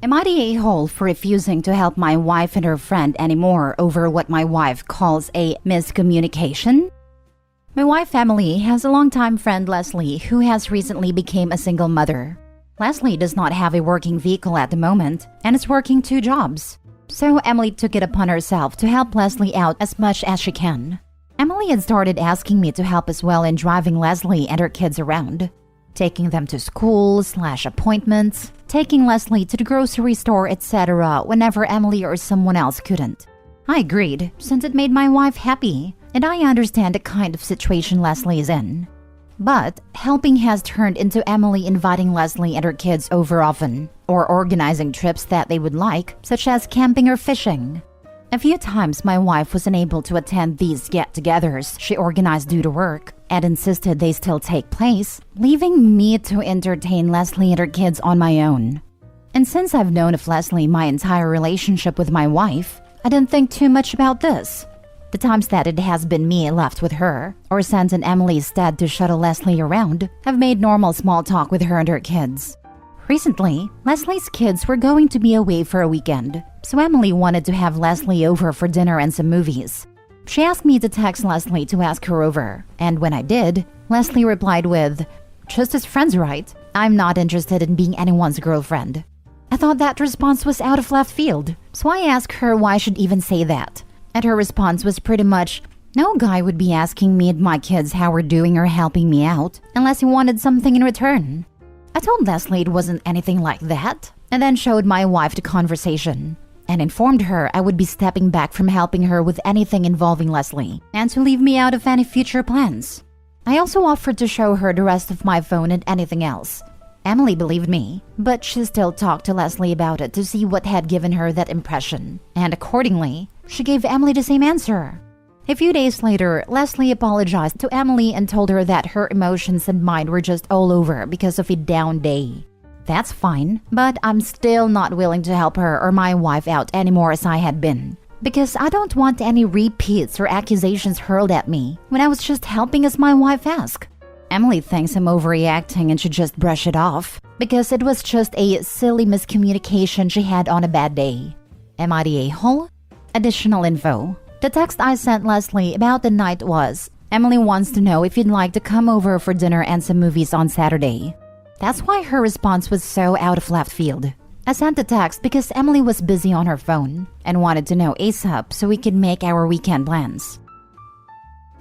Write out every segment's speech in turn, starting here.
Am I the a-hole for refusing to help my wife and her friend anymore over what my wife calls a miscommunication? My wife Emily has a longtime friend Leslie who has recently become a single mother. Leslie does not have a working vehicle at the moment and is working 2 jobs. So Emily took it upon herself to help Leslie out as much as she can. Emily had started asking me to help as well in driving Leslie and her kids around, taking them to school/appointments, taking Leslie to the grocery store, etc. whenever Emily or someone else couldn't. I agreed, since it made my wife happy, and I understand the kind of situation Leslie is in. But helping has turned into Emily inviting Leslie and her kids over often, or organizing trips that they would like, such as camping or fishing. A few times my wife was unable to attend these get-togethers she organized due to work, and insisted they still take place, leaving me to entertain Leslie and her kids on my own. And since I've known of Leslie my entire relationship with my wife, I didn't think too much about this. The times that it has been me left with her, or sent in Emily's stead to shuttle Leslie around, have made normal small talk with her and her kids. Recently, Leslie's kids were going to be away for a weekend, so Emily wanted to have Leslie over for dinner and some movies. She asked me to text Leslie to ask her over, and when I did, Leslie replied with, "Just as friends, right? I'm not interested in being anyone's girlfriend." I thought that response was out of left field, so I asked her why she'd even say that. And her response was pretty much, "No guy would be asking me and my kids how we're doing or helping me out unless he wanted something in return." I told Leslie it wasn't anything like that, and then showed my wife the conversation, and informed her I would be stepping back from helping her with anything involving Leslie, and to leave me out of any future plans. I also offered to show her the rest of my phone and anything else. Emily believed me, but she still talked to Leslie about it to see what had given her that impression, and accordingly, she gave Emily the same answer. A few days later, Leslie apologized to Emily and told her that her emotions and mind were just all over because of a down day. That's fine, but I'm still not willing to help her or my wife out anymore as I had been, because I don't want any repeats or accusations hurled at me when I was just helping as my wife asked. Emily thinks I'm overreacting and should just brush it off, because it was just a silly miscommunication she had on a bad day. Am I the a-hole? Additional info. The text I sent Leslie about the night was, "Emily wants to know if you'd like to come over for dinner and some movies on Saturday." That's why her response was so out of left field. I sent the text because Emily was busy on her phone and wanted to know ASAP so we could make our weekend plans.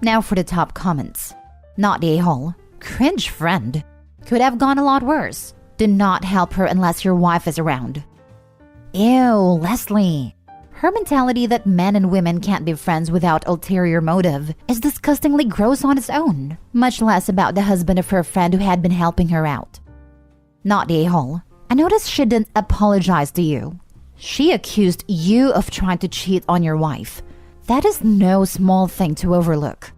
Now for the top comments. Not the a-hole. Cringe friend. Could have gone a lot worse. Do not help her unless your wife is around. Ew, Leslie. Her mentality that men and women can't be friends without ulterior motive is disgustingly gross on its own, much less about the husband of her friend who had been helping her out. Not the a-hole. I noticed she didn't apologize to you. She accused you of trying to cheat on your wife. That is no small thing to overlook.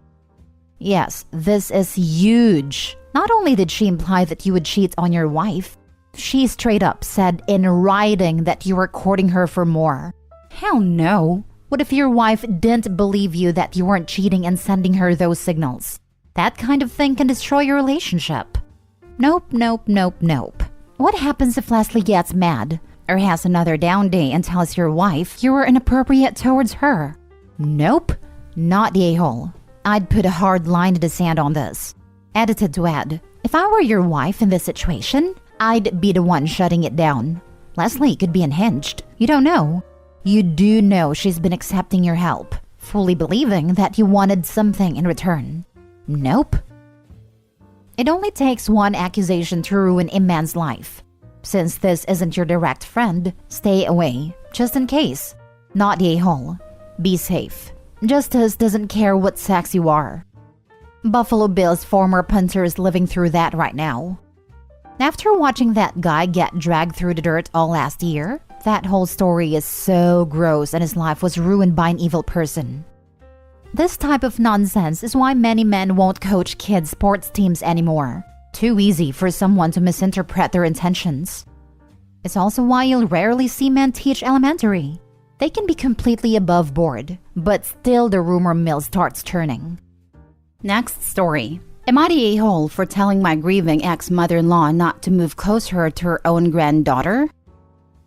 Yes, this is huge. Not only did she imply that you would cheat on your wife, she straight up said in writing that you were courting her for more. Hell no. What if your wife didn't believe you that you weren't cheating and sending her those signals? That kind of thing can destroy your relationship. Nope, nope, nope, nope. What happens if Leslie gets mad or has another down day and tells your wife you were inappropriate towards her? Nope, not the a-hole. I'd put a hard line in the sand on this. Edited to add, if I were your wife in this situation, I'd be the one shutting it down. Leslie could be unhinged. You don't know. You do know she's been accepting your help, fully believing that you wanted something in return. Nope. It only takes one accusation to ruin a man's life. Since this isn't your direct friend, stay away, just in case. Not the a-hole. Be safe. Justice doesn't care what sex you are. Buffalo Bills former punter is living through that right now. After watching that guy get dragged through the dirt all last year, that whole story is so gross and his life was ruined by an evil person. This type of nonsense is why many men won't coach kids' sports teams anymore. Too easy for someone to misinterpret their intentions. It's also why you'll rarely see men teach elementary. They can be completely above board, but still the rumor mill starts turning. Next story. Am I the a-hole for telling my grieving ex-mother-in-law not to move closer to her own granddaughter?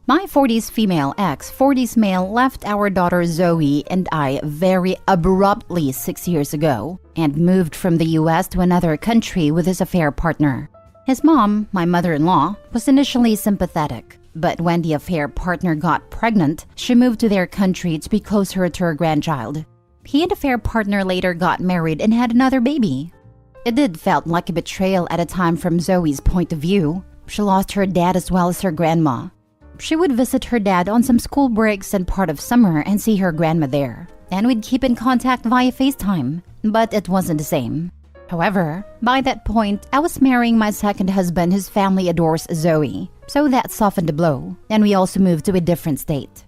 My 40s female ex, 40s male left our daughter Zoe and I very abruptly 6 years ago and moved from the US to another country with his affair partner. His mom, my mother-in-law, was initially sympathetic, but when the affair partner got pregnant, she moved to their country to be closer to her grandchild. He and the affair partner later got married and had another baby. It did felt like a betrayal at a time from Zoe's point of view. She lost her dad as well as her grandma. She would visit her dad on some school breaks and part of summer and see her grandma there, and we'd keep in contact via FaceTime, but it wasn't the same. However, by that point, I was marrying my second husband whose family adores Zoe, so that softened the blow, and we also moved to a different state.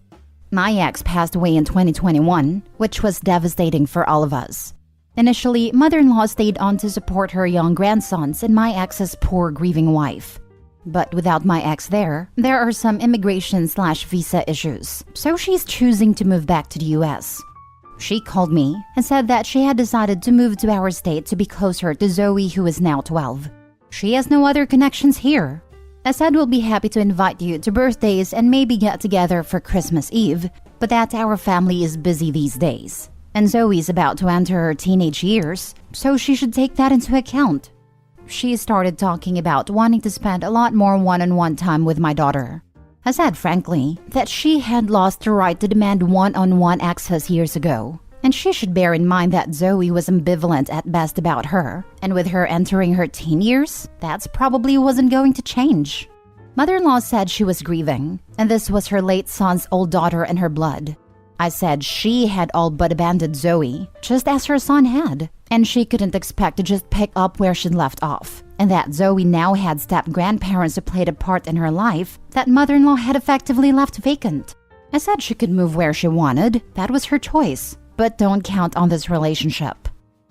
My ex passed away in 2021, which was devastating for all of us. Initially, mother-in-law stayed on to support her young grandsons and my ex's poor grieving wife. But without my ex there are some immigration/visa issues, so she's choosing to move back to the US. She called me and said that she had decided to move to our state to be closer to Zoe, who is now 12. She has no other connections here. I said we'll be happy to invite you to birthdays and maybe get together for Christmas Eve, but that our family is busy these days. And Zoe's about to enter her teenage years, so she should take that into account. She started talking about wanting to spend a lot more one-on-one time with my daughter. I said frankly that she had lost the right to demand one-on-one access years ago, and she should bear in mind that Zoe was ambivalent at best about her, and with her entering her teen years, that probably wasn't going to change. Mother-in-law said she was grieving, and this was her late son's old daughter and her blood. I said she had all but abandoned Zoe, just as her son had, and she couldn't expect to just pick up where she'd left off, and that Zoe now had step-grandparents who played a part in her life that mother-in-law had effectively left vacant. I said she could move where she wanted, that was her choice, but don't count on this relationship.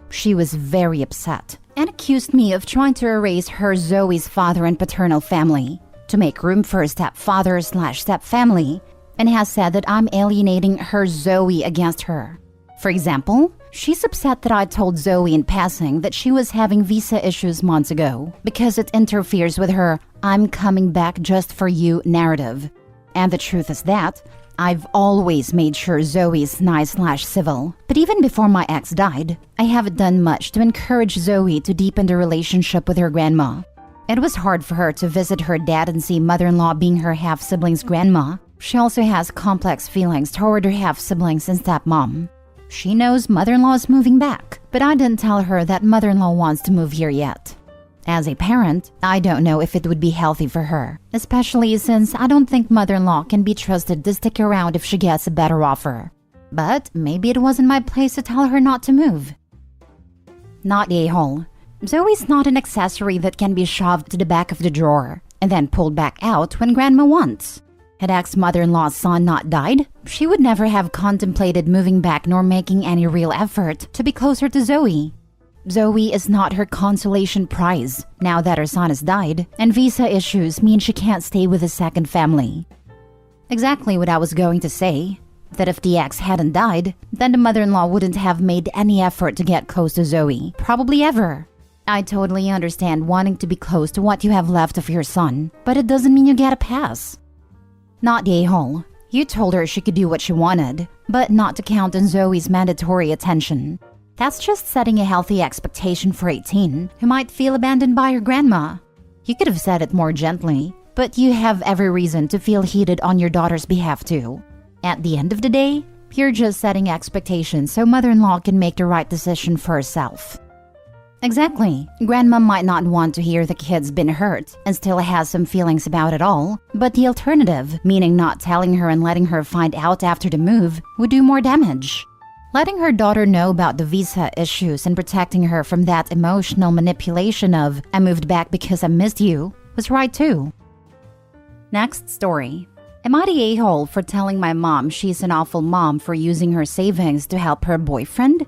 She was very upset and accused me of trying to erase her Zoe's father and paternal family to make room for a stepfather/stepfamily, and has said that I'm alienating her Zoe against her. For example, she's upset that I told Zoe in passing that she was having visa issues months ago because it interferes with her "I'm coming back just for you" narrative. And the truth is that I've always made sure Zoe's nice/civil. But even before my ex died, I haven't done much to encourage Zoe to deepen the relationship with her grandma. It was hard for her to visit her dad and see mother-in-law being her half-sibling's grandma. She also has complex feelings toward her half-siblings and stepmom. She knows mother-in-law is moving back, but I didn't tell her that mother-in-law wants to move here yet. As a parent, I don't know if it would be healthy for her, especially since I don't think mother-in-law can be trusted to stick around if she gets a better offer. But maybe it wasn't my place to tell her not to move. Not a-hole. Zoe's not an accessory that can be shoved to the back of the drawer and then pulled back out when grandma wants. Had ex-mother-in-law's son not died, she would never have contemplated moving back nor making any real effort to be closer to Zoe. Zoe is not her consolation prize now that her son has died, and visa issues mean she can't stay with a second family. Exactly what I was going to say, that if the ex hadn't died, then the mother-in-law wouldn't have made any effort to get close to Zoe, probably ever. I totally understand wanting to be close to what you have left of your son, but it doesn't mean you get a pass. Not the a-hole. You told her she could do what she wanted, but not to count on Zoe's mandatory attention. That's just setting a healthy expectation for a teen who might feel abandoned by her grandma. You could have said it more gently, but you have every reason to feel heated on your daughter's behalf too. At the end of the day, you're just setting expectations so mother-in-law can make the right decision for herself. Exactly. Grandma might not want to hear the kid's been hurt and still has some feelings about it all, but the alternative, meaning not telling her and letting her find out after the move, would do more damage. Letting her daughter know about the visa issues and protecting her from that emotional manipulation of "I moved back because I missed you" was right too. Next story. Am I the a-hole for telling my mom she's an awful mom for using her savings to help her boyfriend?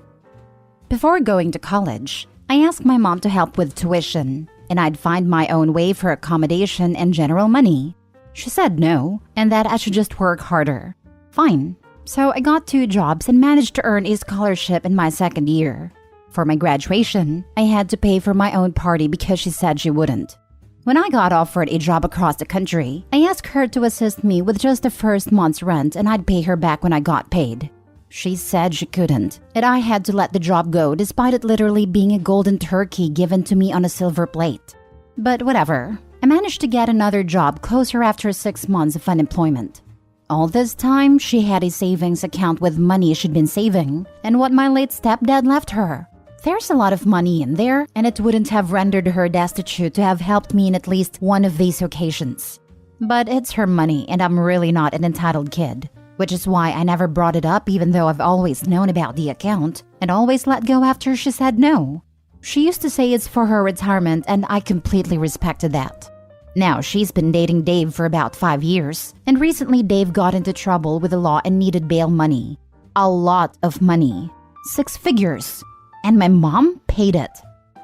Before going to college, I asked my mom to help with tuition, and I'd find my own way for accommodation and general money. She said no, and that I should just work harder. Fine. So I got 2 jobs and managed to earn a scholarship in my second year. For my graduation, I had to pay for my own party because she said she wouldn't. When I got offered a job across the country, I asked her to assist me with just the first month's rent and I'd pay her back when I got paid. She said she couldn't, and I had to let the job go despite it literally being a golden turkey given to me on a silver plate. But whatever, I managed to get another job closer after 6 months of unemployment. All this time, she had a savings account with money she'd been saving and what my late stepdad left her. There's a lot of money in there, and it wouldn't have rendered her destitute to have helped me in at least one of these occasions. But it's her money, and I'm really not an entitled kid, which is why I never brought it up even though I've always known about the account and always let go after she said no. She used to say it's for her retirement, and I completely respected that. Now, she's been dating Dave for about 5 years, and recently Dave got into trouble with the law and needed bail money. A lot of money. 6 figures. And my mom paid it.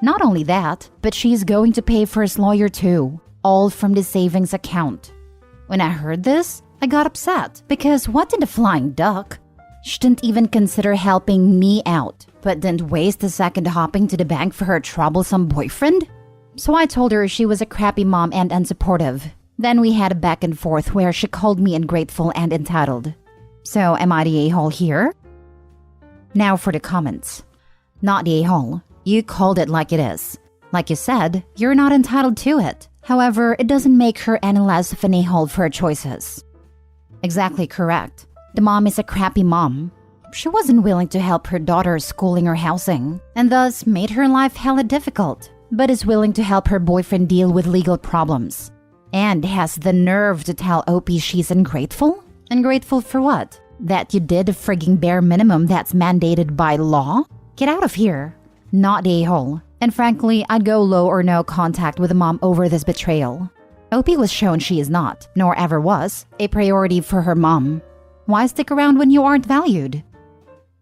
Not only that, but she's going to pay for his lawyer too, all from the savings account. When I heard this, I got upset because what in the flying duck? She didn't even consider helping me out, but didn't waste a second hopping to the bank for her troublesome boyfriend? So I told her she was a crappy mom and unsupportive. Then we had a back and forth where she called me ungrateful and entitled. So am I the a-hole here? Now for the comments. Not the a-hole. You called it like it is. Like you said, you're not entitled to it. However, it doesn't make her any less of an a-hole for her choices. Exactly correct. The mom is a crappy mom. She wasn't willing to help her daughter's schooling or housing, and thus made her life hella difficult, but is willing to help her boyfriend deal with legal problems. And has the nerve to tell Opie she's ungrateful? Ungrateful for what? That you did the frigging bare minimum that's mandated by law? Get out of here. Not the a-hole. And frankly, I'd go low or no contact with the mom over this betrayal. Opie was shown she is not, nor ever was, a priority for her mom. Why stick around when you aren't valued?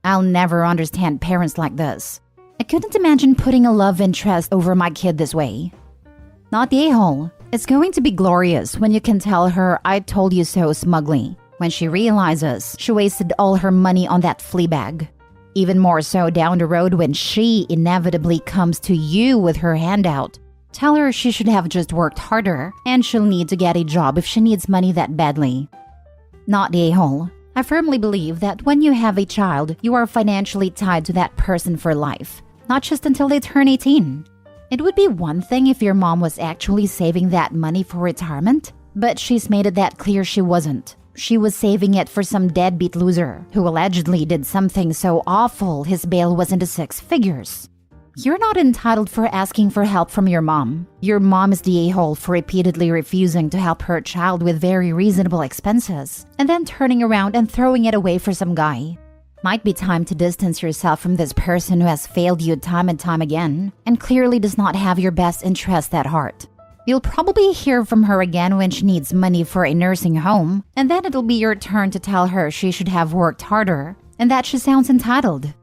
I'll never understand parents like this. I couldn't imagine putting a love interest over my kid this way. Not the a-hole. It's going to be glorious when you can tell her I told you so smugly, when she realizes she wasted all her money on that flea bag. Even more so down the road when she inevitably comes to you with her handout. Tell her she should have just worked harder and she'll need to get a job if she needs money that badly. Not the a-hole. I firmly believe that when you have a child, you are financially tied to that person for life, not just until they turn 18. It would be one thing if your mom was actually saving that money for retirement, but she's made it that clear she wasn't. She was saving it for some deadbeat loser who allegedly did something so awful his bail was into 6 figures. You're not entitled for asking for help from your mom. Your mom is the a-hole for repeatedly refusing to help her child with very reasonable expenses and then turning around and throwing it away for some guy. Might be time to distance yourself from this person who has failed you time and time again and clearly does not have your best interest at heart. You'll probably hear from her again when she needs money for a nursing home, and then it'll be your turn to tell her she should have worked harder and that she sounds entitled.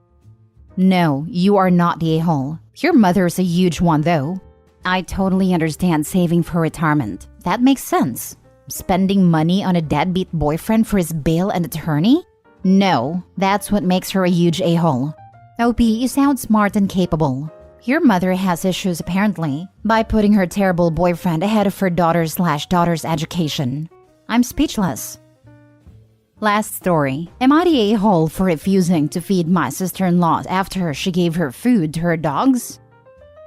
No, you are not the a-hole. Your mother's a huge one, though. I totally understand saving for retirement. That makes sense. Spending money on a deadbeat boyfriend for his bail and attorney? No, that's what makes her a huge a-hole. Opie, you sound smart and capable. Your mother has issues, apparently, by putting her terrible boyfriend ahead of her daughter's education. I'm speechless. Last story. Am I the a-hole for refusing to feed my sister-in-law after she gave her food to her dogs?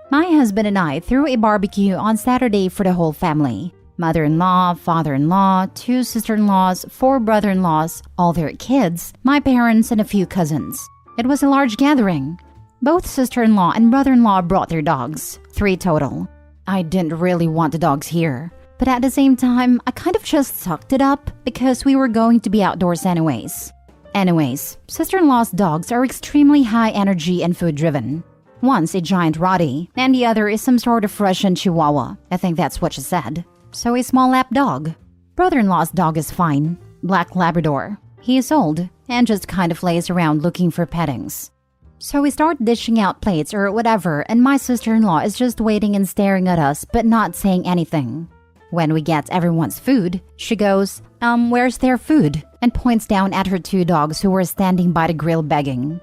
My husband and I threw a barbecue on Saturday for the whole family. Mother-in-law, father-in-law, 2 sister-in-laws, 4 brother-in-laws, all their kids, my parents, and a few cousins. It was a large gathering. Both sister-in-law and brother-in-law brought their dogs, 3 total. I didn't really want the dogs here, but at the same time, I kind of just sucked it up because we were going to be outdoors anyways. Sister-in-law's dogs are extremely high energy and food-driven. One's a giant Rottie, and the other is some sort of Russian Chihuahua. I think that's what she said. So a small lap dog. Brother-in-law's dog is fine. Black Labrador. He is old and just kind of lays around looking for pettings. So we start dishing out plates or whatever, and my sister-in-law is just waiting and staring at us but not saying anything. When we get everyone's food, she goes, where's their food? And points down at her 2 dogs who were standing by the grill begging.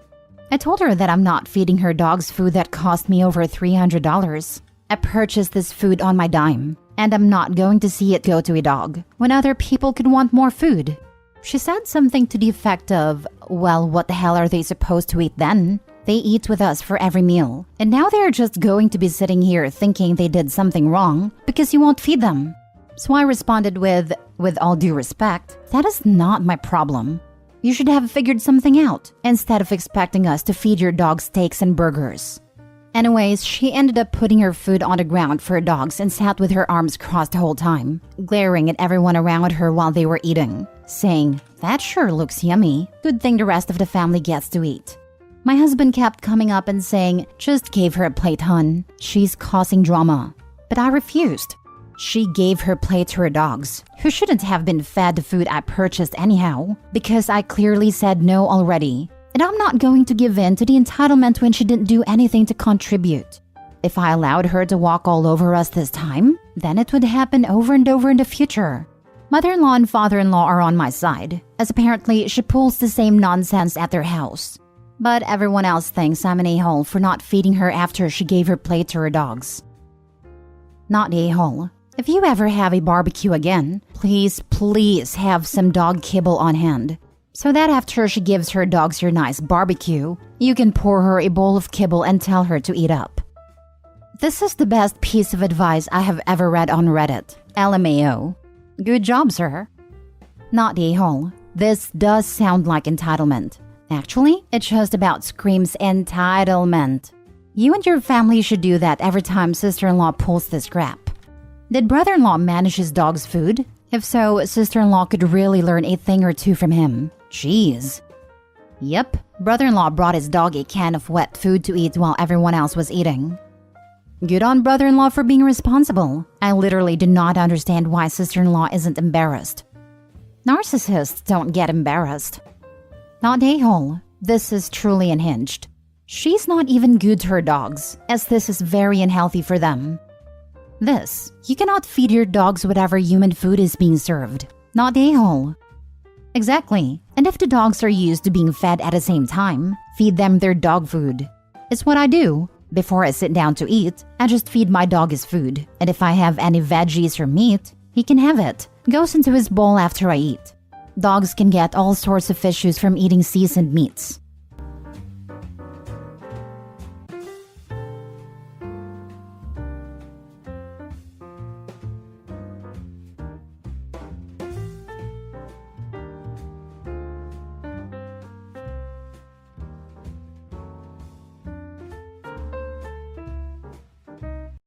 I told her that I'm not feeding her dogs food that cost me over $300. I purchased this food on my dime, and I'm not going to see it go to a dog when other people could want more food. She said something to the effect of, well, what the hell are they supposed to eat then? They eat with us for every meal, and now they're just going to be sitting here thinking they did something wrong because you won't feed them. So I responded with all due respect, that is not my problem. You should have figured something out instead of expecting us to feed your dog steaks and burgers. Anyways, she ended up putting her food on the ground for her dogs and sat with her arms crossed the whole time, glaring at everyone around her while they were eating, saying, that sure looks yummy. Good thing the rest of the family gets to eat. My husband kept coming up and saying, just gave her a plate, hun. She's causing drama. But I refused. She gave her plate to her dogs, who shouldn't have been fed the food I purchased anyhow, because I clearly said no already. And I'm not going to give in to the entitlement when she didn't do anything to contribute. If I allowed her to walk all over us this time, then it would happen over and over in the future. Mother-in-law and father-in-law are on my side, as apparently she pulls the same nonsense at their house. But everyone else thinks I'm an a-hole for not feeding her after she gave her plate to her dogs. Not a-hole. If you ever have a barbecue again, please have some dog kibble on hand, so that after she gives her dogs your nice barbecue, you can pour her a bowl of kibble and tell her to eat up. This is the best piece of advice I have ever read on Reddit. LMAO. Good job, sir. Not a-hole. This does sound like entitlement. Actually, it just about screams entitlement. You and your family should do that every time sister-in-law pulls this crap. Did brother-in-law manage his dog's food? If so, sister-in-law could really learn a thing or two from him. Jeez. Yep, brother-in-law brought his dog a can of wet food to eat while everyone else was eating. Good on brother-in-law for being responsible. I literally do not understand why sister-in-law isn't embarrassed. Narcissists don't get embarrassed. Not a-hole. This is truly unhinged. She's not even good to her dogs, as this is very unhealthy for them. You cannot feed your dogs whatever human food is being served. Not a-hole. Exactly. And if the dogs are used to being fed at the same time, feed them their dog food. It's what I do. Before I sit down to eat, I just feed my dog his food. And if I have any veggies or meat, he can have it. Goes into his bowl after I eat. Dogs can get all sorts of issues from eating seasoned meats.